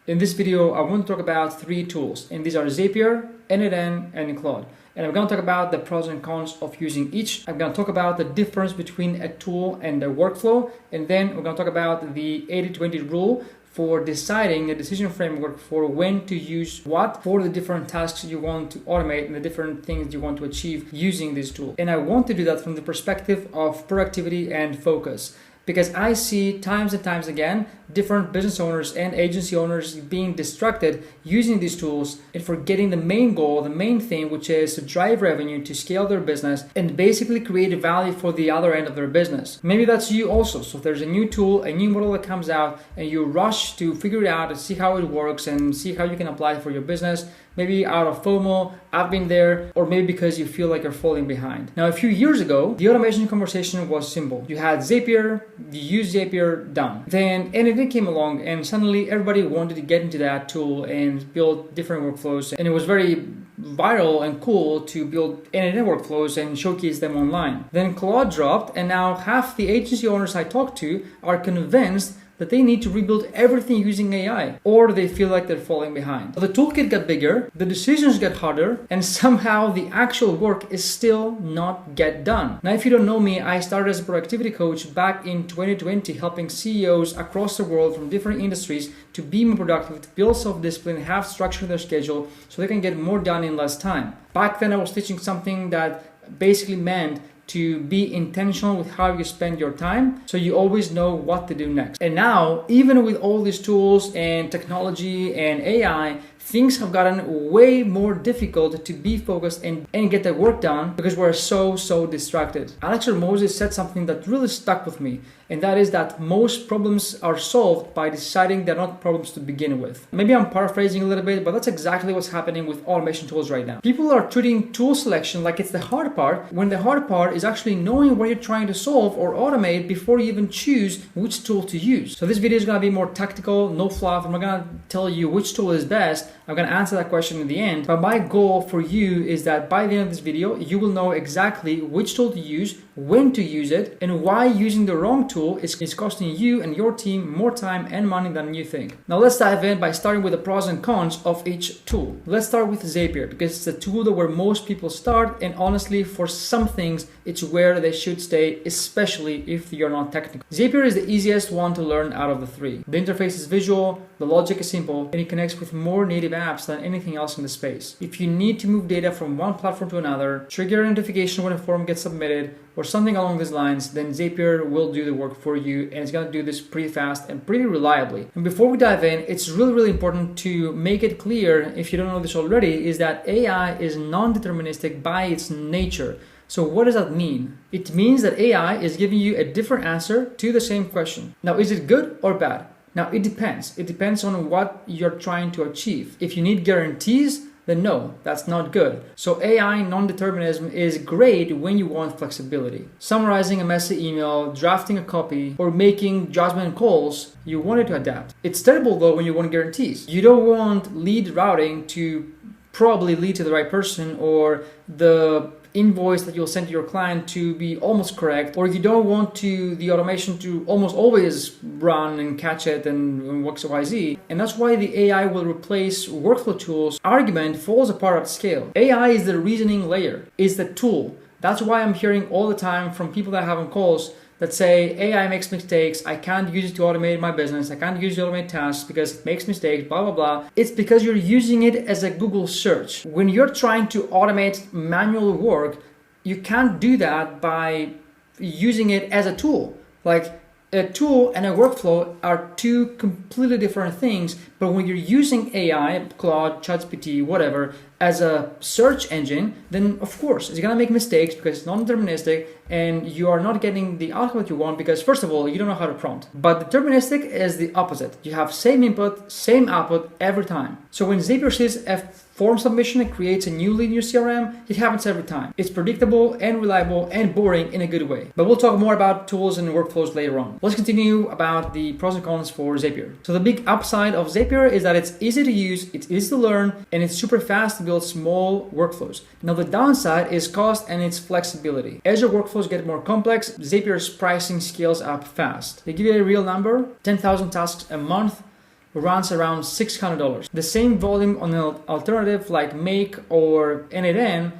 In this video, I want to talk about 3 tools, and these are Zapier, n8n, and Claude. And I'm going to talk about the pros and cons of using each. I'm going to talk about the difference between a tool and a workflow, and then we're going to talk about the 80-20 rule for deciding a decision framework for when to use what for the different tasks you want to automate and the different things you want to achieve using this tool. And I want to do that from the perspective of productivity and focus, because I see times and times again different business owners and agency owners being distracted using these tools and forgetting the main goal, the main thing, which is to drive revenue, to scale their business, and basically create value for the other end of their business. Maybe that's you also. So if there's a new tool, a new model that comes out, and you rush to figure it out and see how it works and see how you can apply it for your business, maybe out of FOMO, I've been there, or maybe because you feel like you're falling behind. Now, a few years ago, the automation conversation was simple. You had Zapier, you used Zapier, done. Then n8n came along, and suddenly everybody wanted to get into that tool and build different workflows. And it was very viral and cool to build n8n workflows and showcase them online. Then Claude dropped, and now half the agency owners I talk to are convinced that they need to rebuild everything using AI, or they feel like they're falling behind. So the toolkit got bigger, the decisions get harder, and somehow the actual work is still not get done. Now, if you don't know me, I started as a productivity coach back in 2020, helping CEOs across the world from different industries to be more productive, to build self-discipline, have structure in their schedule so they can get more done in less time. Back then, I was teaching something that basically meant to be intentional with how you spend your time, so you always know what to do next. And now, even with all these tools and technology and AI, things have gotten way more difficult to be focused and get the work done because we're so distracted. Alex Moses said something that really stuck with me, and that is that most problems are solved by deciding they're not problems to begin with. Maybe I'm paraphrasing a little bit, but that's exactly what's happening with automation tools right now. People are treating tool selection like it's the hard part, when the hard part is actually knowing what you're trying to solve or automate before you even choose which tool to use. So this video is going to be more tactical, no fluff. I'm not going to tell you which tool is best. I'm going to answer that question in the end, but my goal for you is that by the end of this video, you will know exactly which tool to use, when to use it, and why using the wrong tool is costing you and your team more time and money than you think. Now let's dive in by starting with the pros and cons of each tool. Let's start with Zapier, because it's the tool that where most people start, and honestly, for some things, it's where they should stay, especially if you're not technical. Zapier is the easiest one to learn out of the 3. The interface is visual, the logic is simple, and it connects with more native apps than anything else in the space. If you need to move data from one platform to another, trigger a notification when a form gets submitted, or something along these lines, then Zapier will do the work for you, and it's going to do this pretty fast and pretty reliably. And before we dive in, it's really important to make it clear, if you don't know this already, is that AI is non-deterministic by its nature. So what does that mean? It means that AI is giving you a different answer to the same question. Now, is it good or bad? Now, it depends. It depends on what you're trying to achieve. If you need guarantees, then no, that's not good. So AI non-determinism is great when you want flexibility. Summarizing a messy email, drafting a copy, or making judgment calls, you want it to adapt. It's terrible though when you want guarantees. You don't want lead routing to probably lead to the right person, or the invoice that you'll send to your client to be almost correct, or you don't want the automation to almost always run and catch it and XYZ. And that's why the AI will replace workflow tools. Argument falls apart at scale. AI is the reasoning layer, is the tool. That's why I'm hearing all the time from people that I have on calls that say AI makes mistakes, I can't use it to automate my business, I can't use it to automate tasks because it makes mistakes, blah, blah, blah. It's because you're using it as a Google search. When you're trying to automate manual work, you can't do that by using it as a tool. Like, a tool and a workflow are 2 completely different things, but when you're using AI, Claude, ChatGPT, whatever, as a search engine, then of course it's gonna make mistakes because it's non-deterministic and you are not getting the outcome that you want because, first of all, you don't know how to prompt. But deterministic is the opposite. You have same input, same output every time. So when Zapier sees a form submission and creates a new lead in your CRM, it happens every time. It's predictable and reliable and boring in a good way. But we'll talk more about tools and workflows later on. Let's continue about the pros and cons for Zapier. So the big upside of Zapier is that it's easy to use, it's easy to learn, and it's super fast to build small workflows. Now the downside is cost and its flexibility. As your workflows get more complex, Zapier's pricing scales up fast. They give you a real number, 10,000 tasks a month, runs around $600. The same volume on an alternative like Make or N8N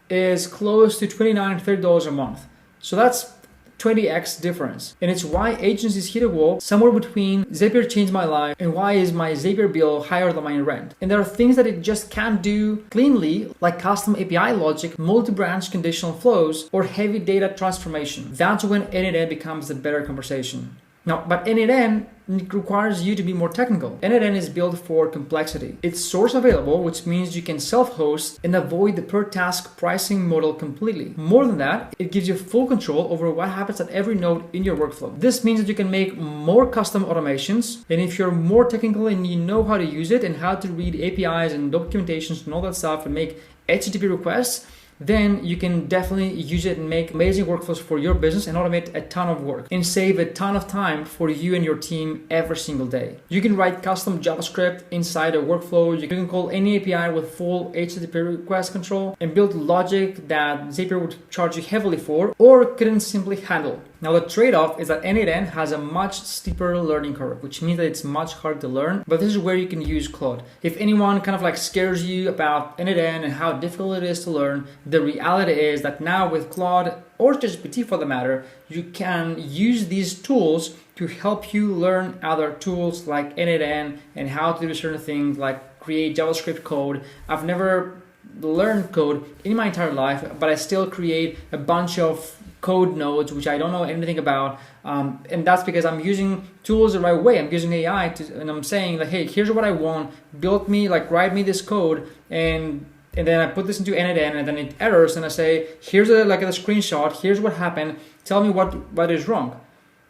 is close to $29, $30 a month. So that's 20x difference. And it's why agencies hit a wall somewhere between Zapier changed my life and why is my Zapier bill higher than my rent. And there are things that it just can't do cleanly, like custom API logic, multi-branch conditional flows, or heavy data transformation. That's when N8N becomes a better conversation. Now, but N8N requires you to be more technical. N8N is built for complexity. It's source available, which means you can self-host and avoid the per task pricing model completely. More than that, it gives you full control over what happens at every node in your workflow. This means that you can make more custom automations, and if you're more technical and you know how to use it and how to read APIs and documentations and all that stuff and make HTTP requests, then you can definitely use it and make amazing workflows for your business and automate a ton of work and save a ton of time for you and your team every single day. You can write custom JavaScript inside a workflow. You can call any API with full HTTP request control and build logic that Zapier would charge you heavily for or couldn't simply handle. Now, the trade-off is that N8N has a much steeper learning curve, which means that it's much harder to learn, but this is where you can use Claude. If anyone kind of like scares you about N8N and how difficult it is to learn, the reality is that now with Claude, or ChatGPT for the matter, you can use these tools to help you learn other tools like N8N and how to do certain things like create JavaScript code. I've never learned code in my entire life, but I still create a bunch of code nodes which I don't know anything about, and that's because I'm using tools the right way. I'm using AI and I'm saying like, hey, here's what I want, build me, like write me this code, and then I put this into N8N and then it errors and I say, here's a screenshot, here's what happened, tell me what is wrong,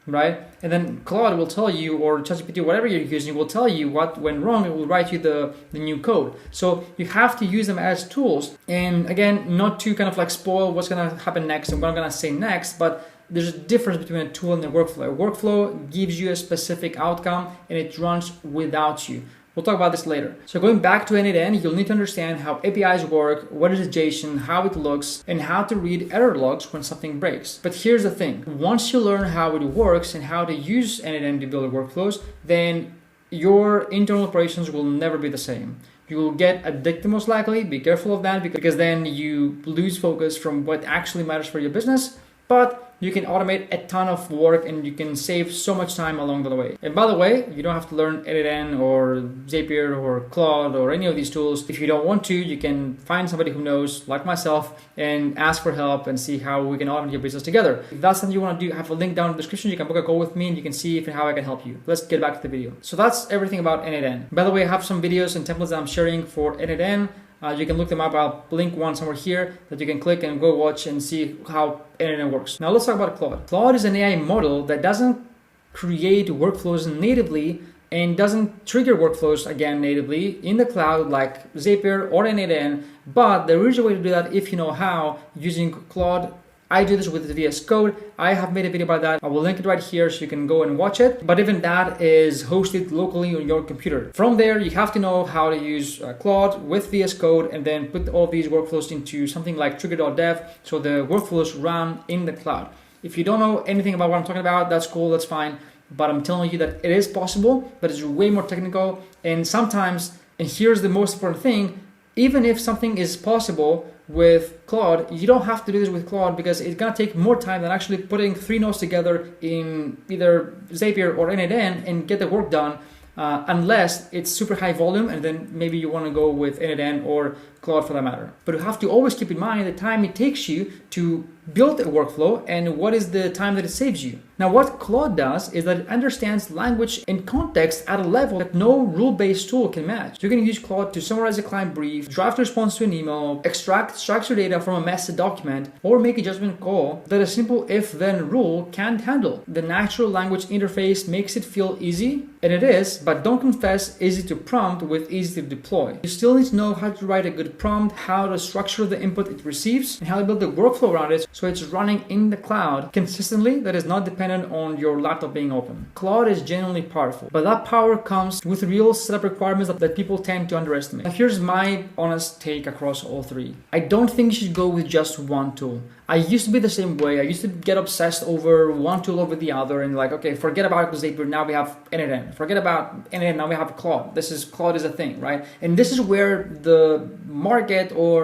right? And then Claude will tell you, or ChatGPT, whatever you're using, will tell you what went wrong. It will write you the new code. So you have to use them as tools. And again, not to kind of like spoil what's going to happen next and what I'm going to say next, but there's a difference between a tool and a workflow. A workflow gives you a specific outcome and it runs without you. We'll talk about this later. So going back to N8N, you'll need to understand how APIs work, what is JSON, how it looks, and how to read error logs when something breaks. But here's the thing. Once you learn how it works and how to use N8N to build workflows, then your internal operations will never be the same. You will get addicted most likely. Be careful of that because then you lose focus from what actually matters for your business. But you can automate a ton of work and you can save so much time along the way. And by the way, you don't have to learn N8N or Zapier or Claude or any of these tools. If you don't want to, you can find somebody who knows, like myself, and ask for help and see how we can automate your business together. If that's something you want to do, I have a link down in the description. You can book a call with me and you can see how I can help you. Let's get back to the video. So that's everything about N8N. By the way, I have some videos and templates that I'm sharing for N8N. You can look them up. I'll link one somewhere here that you can click and go watch and see how N8N works. Now let's talk about Claude. Claude is an AI model that doesn't create workflows natively and doesn't trigger workflows again natively in the cloud like Zapier or N8N, but there is a way to do that if you know how using Claude. I do this with the VS Code. I have made a video about that. I will link it right here so you can go and watch it. But even that is hosted locally on your computer. From there, you have to know how to use Claude with VS Code and then put all these workflows into something like trigger.dev so the workflows run in the cloud. If you don't know anything about what I'm talking about, that's cool, that's fine. But I'm telling you that it is possible, but it's way more technical. And sometimes, and here's the most important thing, even if something is possible with Claude, you don't have to do this with Claude because it's gonna take more time than actually putting 3 nodes together in either Zapier or N8N and get the work done, unless it's super high volume and then maybe you wanna go with N8N or Claude for that matter. But you have to always keep in mind the time it takes you to build a workflow and what is the time that it saves you. Now what Claude does is that it understands language and context at a level that no rule-based tool can match. You can use Claude to summarize a client brief, draft a response to an email, extract structured data from a messy document, or make a judgment call that a simple if-then rule can't handle. The natural language interface makes it feel easy, and it is, but don't confess easy to prompt with easy to deploy. You still need to know how to write a good prompt, how to structure the input it receives, and how to build the workflow around it so it's running in the cloud consistently that is not dependent on your laptop being open. Claude is genuinely powerful, but that power comes with real setup requirements that people tend to underestimate. Now here's my honest take across all 3. I don't think you should go with just one tool. I used to be the same way. I used to get obsessed over one tool over the other and like, okay, forget about Zapier, now we have n8n. Forget about n8n, now we have Claude. Claude is a thing, right? And this is where the market or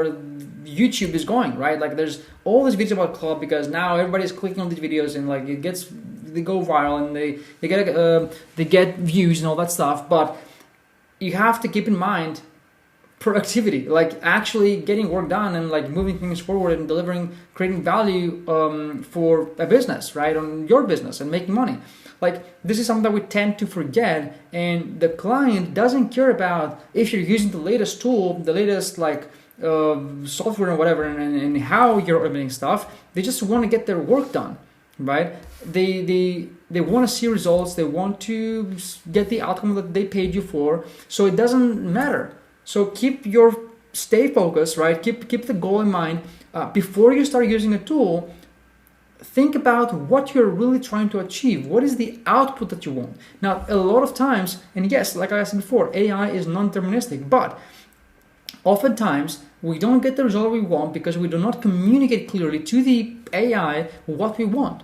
YouTube is going, right? Like there's all these videos about Claude because now everybody's clicking on these videos and like they go viral and they get views and all that stuff. But you have to keep in mind productivity, like actually getting work done and like moving things forward and creating value for a business, right? On your business and making money. Like this is something that we tend to forget, and the client doesn't care about if you're using the latest tool, the latest like software or whatever, and how you're automating stuff. They just want to get their work done, right? They want to see results. They want to get the outcome that they paid you for. So it doesn't matter. So stay focused, right? Keep the goal in mind. Before you start using a tool, think about what you're really trying to achieve. What is the output that you want? Now, a lot of times, and yes, like I said before, AI is non-deterministic, but oftentimes we don't get the result we want because we do not communicate clearly to the AI what we want.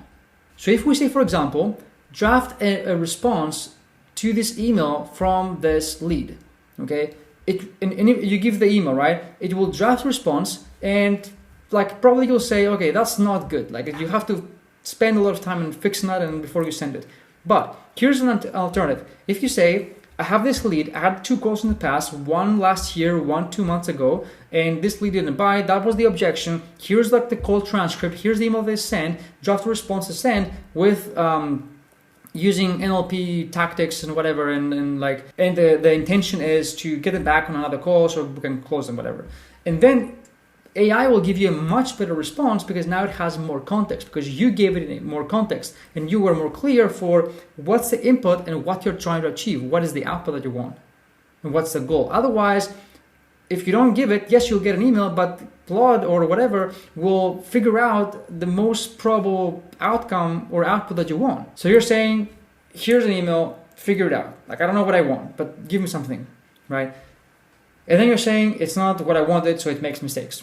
So if we say, for example, draft a response to this email from this lead, okay? And you give the email, right? It will draft response and like probably you'll say, okay, that's not good. Like you have to spend a lot of time in fixing that and before you send it. But here's an alternative. If you say, I have this lead, I had 2 calls in the past, one last year, one 2 months ago, and this lead didn't buy, that was the objection. Here's like the call transcript, here's the email they sent, draft response to send with using NLP tactics and whatever, and the intention is to get them back on another call so we can close them, whatever. And then AI will give you a much better response because now it has more context, because you gave it more context and you were more clear for what's the input and what you're trying to achieve, what is the output that you want, and what's the goal. Otherwise, if you don't give it, yes, you'll get an email, but Claude or whatever will figure out the most probable outcome or output that you want. So you're saying, here's an email, figure it out. Like, I don't know what I want, but give me something, right? And then you're saying, it's not what I wanted, so it makes mistakes.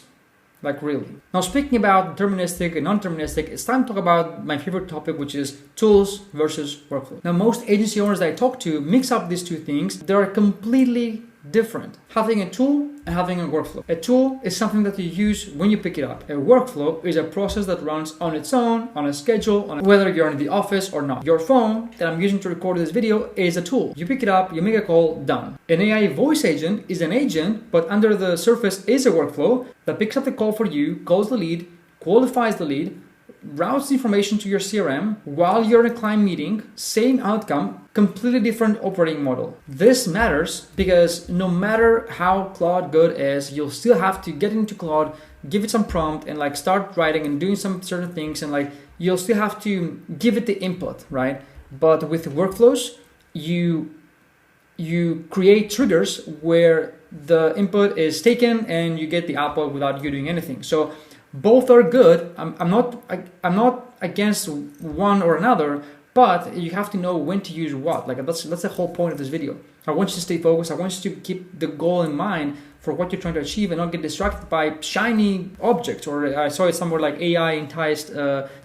Like, really. Now, speaking about deterministic and non-deterministic, it's time to talk about my favorite topic, which is tools versus workflow. Now, most agency owners that I talk to mix up these two things. They are completely different. Having a tool and having a workflow. A tool is something that you use when you pick it up. A workflow is a process that runs on its own, on a schedule, whether you're in the office or not. Your phone that I'm using to record this video is a tool. You pick it up, you make a call, done. An AI voice agent is an agent, but under the surface is a workflow that picks up the call for you, calls the lead, qualifies the lead, routes information to your CRM while you're in a client meeting, same outcome, completely different operating model. This matters because no matter how Claude good is, you'll still have to get into Claude, give it some prompt and like start writing and doing some certain things, and like you'll still have to give it the input, right? But with workflows, you create triggers where the input is taken and you get the output without you doing anything. So both are good. I'm not against one or another, but you have to know when to use what. Like that's the whole point of this video. I want you to stay focused. I want you to keep the goal in mind for what you're trying to achieve and not get distracted by shiny objects, or I saw it somewhere like AI enticed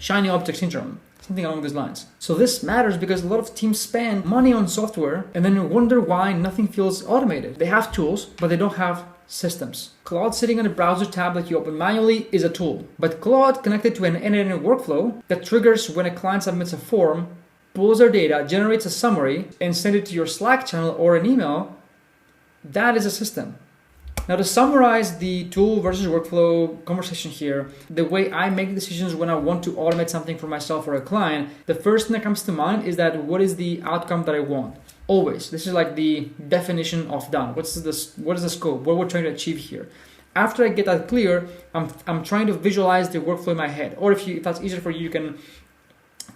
shiny object syndrome. Something along these lines. So this matters because a lot of teams spend money on software and then wonder why nothing feels automated. They have tools, but they don't have systems. Claude sitting on a browser tab that you open manually is a tool, but Claude connected to an end-to-end workflow that triggers when a client submits a form, pulls their data, generates a summary, and sends it to your Slack channel or an email, that is a system. Now, to summarize the tool versus workflow conversation here, the way I make decisions when I want to automate something for myself or a client, the first thing that comes to mind is that what is the outcome that I want? Always. This is like the definition of done. What is the scope? What we're trying to achieve here? After I get that clear, I'm trying to visualize the workflow in my head. Or if that's easier for you, you can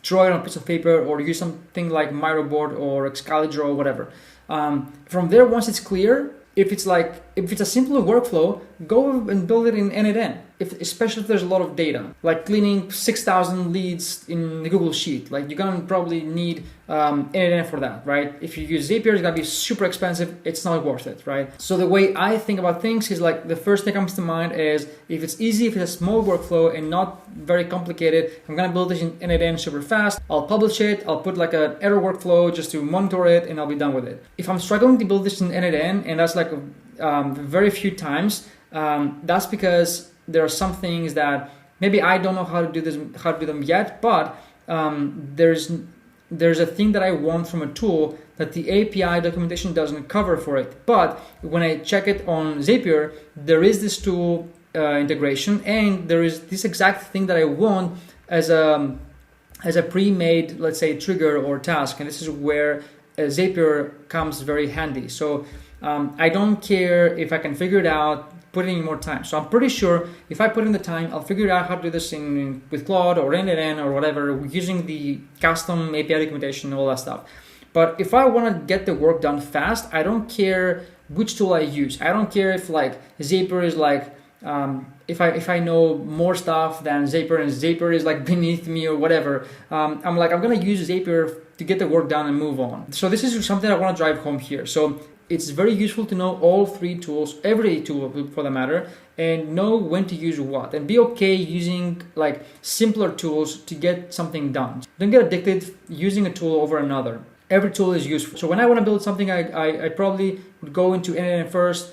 draw it on a piece of paper or use something like Miroboard or Excalibur or whatever. From there, once it's clear, if it's a simple workflow, go and build it in n8n. especially if there's a lot of data, like cleaning 6,000 leads in the Google Sheet. Like you're gonna probably need NNN for that, right? If you use Zapier, it's gonna be super expensive. It's not worth it, right? So the way I think about things is like the first thing that comes to mind is if it's easy, if it's a small workflow and not very complicated, I'm gonna build this in NNN super fast. I'll publish it. I'll put like an error workflow just to monitor it, and I'll be done with it. If I'm struggling to build this in NNN, and that's like very few times, that's because there are some things that maybe I don't know how to do them yet, but there's a thing that I want from a tool that the API documentation doesn't cover for it. But when I check it on Zapier, there is this tool integration, and there is this exact thing that I want as a pre-made, let's say, trigger or task. And this is where Zapier comes very handy. So I don't care if I can figure it out, put in more time. So I'm pretty sure if I put in the time, I'll figure out how to do this with Claude or NNN or whatever, using the custom API documentation and all that stuff. But if I want to get the work done fast, I don't care which tool I use. I don't care if like Zapier is like, if I know more stuff than Zapier and Zapier is like beneath me or whatever. I'm gonna use Zapier to get the work done and move on. So this is something I want to drive home here. So it's very useful to know all three tools, every tool for the matter, and know when to use what, and be okay using like simpler tools to get something done. Don't get addicted using a tool over another. Every tool is useful. So when I want to build something, I probably would go into NNN first.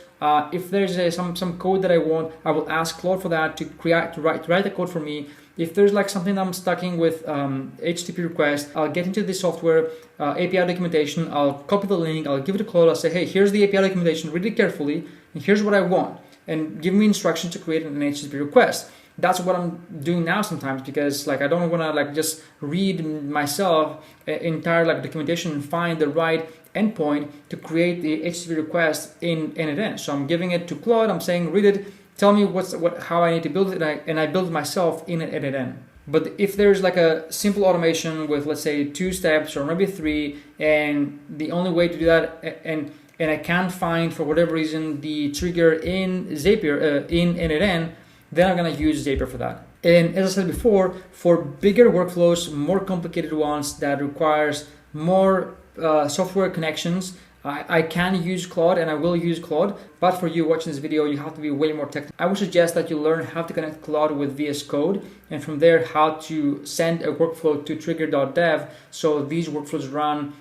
If there's some code that I want, I will ask Claude for that to write the code for me. If there's like something I'm stuck in with HTTP request, I'll get into the software API documentation. I'll copy the link. I'll give it to Claude. I'll say, hey, here's the API documentation. Read it carefully, and here's what I want. And give me instructions to create an HTTP request. That's what I'm doing now sometimes, because like I don't want to like just read myself entire like documentation and find the right endpoint to create the HTTP request in NNN. So I'm giving it to Claude. I'm saying, read it. Tell me how I need to build it, and I build it myself in NNN. But if there's like a simple automation with, let's say, 2 steps or maybe 3, and the only way to do that, and I can't find for whatever reason the trigger in Zapier in NNN, then I'm gonna use Zapier for that. And as I said before, for bigger workflows, more complicated ones that requires more software connections, I can use Claude, and I will use Claude, but for you watching this video, you have to be way more technical. I would suggest that you learn how to connect Claude with VS Code, and from there how to send a workflow to trigger.dev so these workflows run,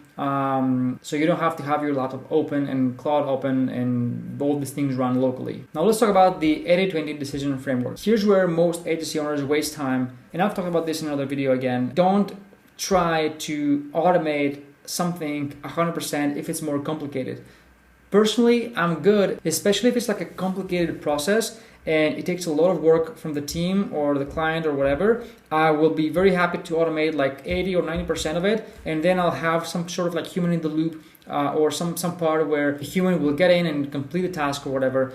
so you don't have to have your laptop open and Claude open and all these things run locally. Now let's talk about the 80-20 decision framework. Here's where most agency owners waste time, and I've talked about this in another video again. Don't try to automate something 100% if it's more complicated. Personally, I'm good, especially if it's like a complicated process and it takes a lot of work from the team or the client or whatever. I will be very happy to automate like 80 or 90% of it, and then I'll have some sort of like human in the loop or some part where a human will get in and complete the task or whatever.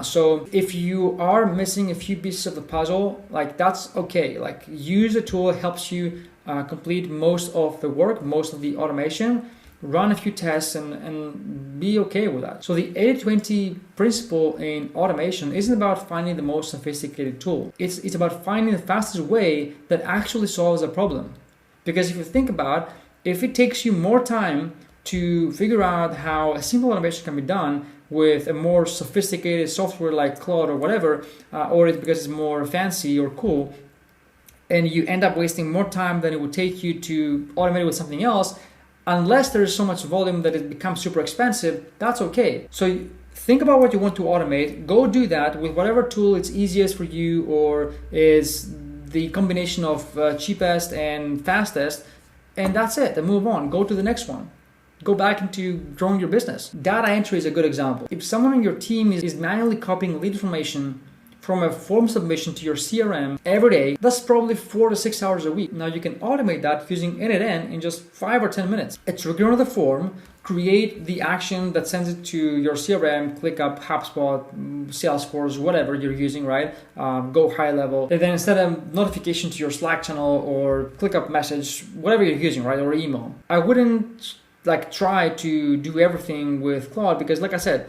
So if you are missing a few pieces of the puzzle, like that's okay. Like use a tool that helps you complete most of the work, most of the automation, run a few tests and be okay with that. So the 80-20 principle in automation isn't about finding the most sophisticated tool. It's about finding the fastest way that actually solves a problem. Because if you think about, if it takes you more time to figure out how a simple automation can be done with a more sophisticated software like Claude or whatever, or it's because it's more fancy or cool, and you end up wasting more time than it would take you to automate it with something else, unless there is so much volume that it becomes super expensive, that's okay. So think about what you want to automate, go do that with whatever tool it's easiest for you or is the combination of cheapest and fastest, and that's it, and move on, go to the next one. Go back into growing your business. Data entry is a good example. If someone on your team is manually copying lead information from a form submission to your CRM every day, that's probably 4 to 6 hours a week. Now you can automate that using NNN in just 5 or 10 minutes. A trigger on the form, create the action that sends it to your CRM, ClickUp, HubSpot, Salesforce, whatever you're using, right? Go high level. And then instead of notification to your Slack channel or ClickUp message, whatever you're using, right? Or email. I wouldn't like try to do everything with Claude because like I said,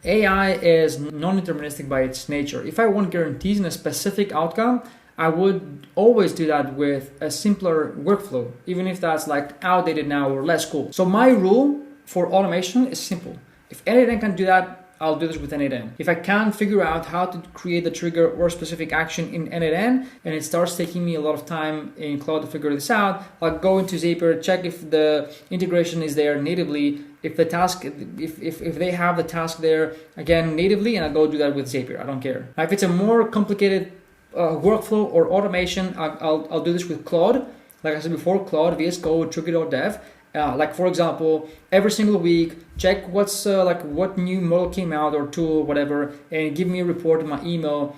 AI is non-deterministic by its nature. If I want guarantees in a specific outcome, I would always do that with a simpler workflow, even if that's like outdated now or less cool. So my rule for automation is simple. If anything can do that, I'll do this with n8n. If I can't figure out how to create the trigger or specific action in n8n, and it starts taking me a lot of time in Claude to figure this out, I'll go into Zapier, check if the integration is there natively, if the task, if they have the task there again natively, and I'll go do that with Zapier. I don't care. Now, if it's a more complicated workflow or automation, I'll do this with Claude. Like I said before, Claude, VS Code, trigger.dev. Like for example, every single week, check what's what new model came out or tool, whatever, and give me a report in my email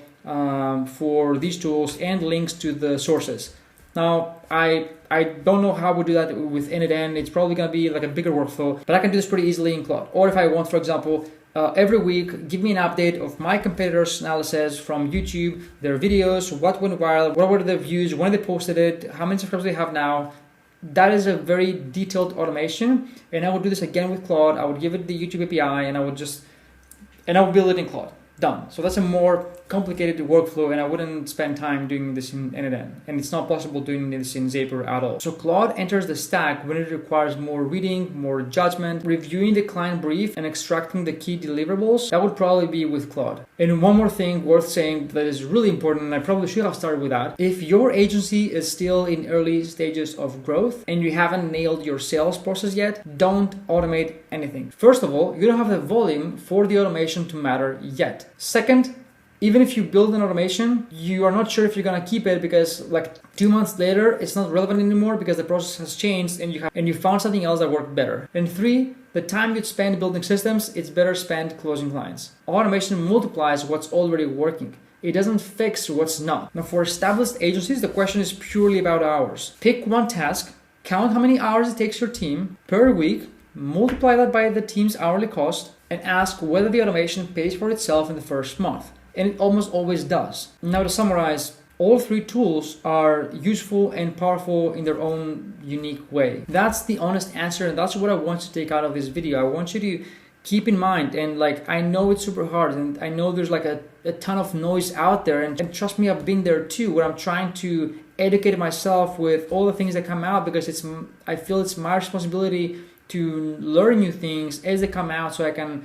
for these tools and links to the sources. Now, I don't know how we do that with n8n. It's probably going to be like a bigger workflow, but I can do this pretty easily in Claude. Or if I want, for example, every week, give me an update of my competitors' analysis from YouTube, their videos, what went viral, what were the views, when they posted it, how many subscribers they have now. That is a very detailed automation, and I would do this again with Claude. I would give it the YouTube API, and I would build it in Claude. Done. So that's a more complicated workflow, and I wouldn't spend time doing this in n8n, and it's not possible doing this in Zapier at all. So Claude enters the stack when it requires more reading, more judgment, reviewing the client brief, and extracting the key deliverables. That would probably be with Claude. And one more thing worth saying that is really important, and I probably should have started with that. If your agency is still in early stages of growth and you haven't nailed your sales process yet, don't automate anything. First of all, you don't have the volume for the automation to matter yet. Second, even if you build an automation, you are not sure if you're gonna keep it because like 2 months later, it's not relevant anymore because the process has changed and you found something else that worked better. And three, the time you'd spend building systems, it's better spent closing clients. Automation multiplies what's already working. It doesn't fix what's not. Now for established agencies, the question is purely about hours. Pick one task, count how many hours it takes your team per week, multiply that by the team's hourly cost, and ask whether the automation pays for itself in the first month. And it almost always does. Now to summarize, all three tools are useful and powerful in their own unique way. That's the honest answer, and that's what I want to take out of this video. I want you to keep in mind, and like I know it's super hard, and I know there's like a ton of noise out there, and trust me, I've been there too, where I'm trying to educate myself with all the things that come out because I feel it's my responsibility to learn new things as they come out, so I can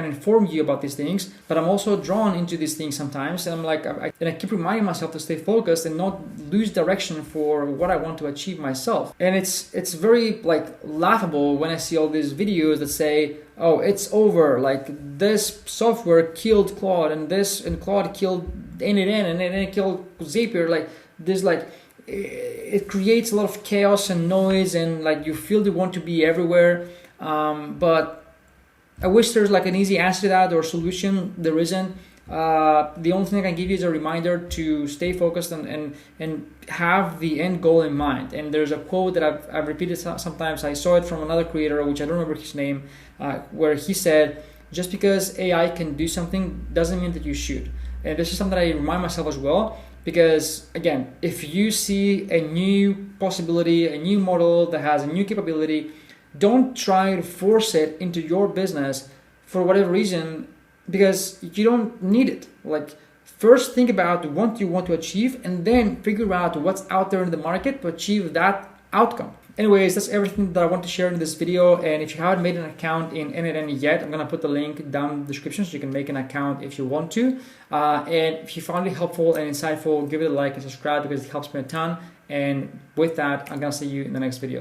inform you about these things. But I'm also drawn into these things sometimes, and I'm like, I keep reminding myself to stay focused and not lose direction for what I want to achieve myself. And it's very like laughable when I see all these videos that say, oh, it's over, like this software killed Claude, and Claude killed n8n, and then it killed Zapier. Like this, like it creates a lot of chaos and noise, and like you feel you want to be everywhere, but I wish there's like an easy answer to that or solution. There isn't. The only thing I can give you is a reminder to stay focused and have the end goal in mind. And there's a quote that I've repeated sometimes. I saw it from another creator, which I don't remember his name, where he said, just because AI can do something doesn't mean that you should. And this is something that I remind myself as well. Because again, if you see a new possibility, a new model that has a new capability, don't try to force it into your business for whatever reason, because you don't need it. Like first think about what you want to achieve, and then figure out what's out there in the market to achieve that outcome. Anyways, that's everything that I want to share in this video. And if you haven't made an account in n8n yet, I'm gonna put the link down in the description so you can make an account if you want to. And if you found it helpful and insightful, give it a like and subscribe because it helps me a ton. And with that, I'm gonna see you in the next video.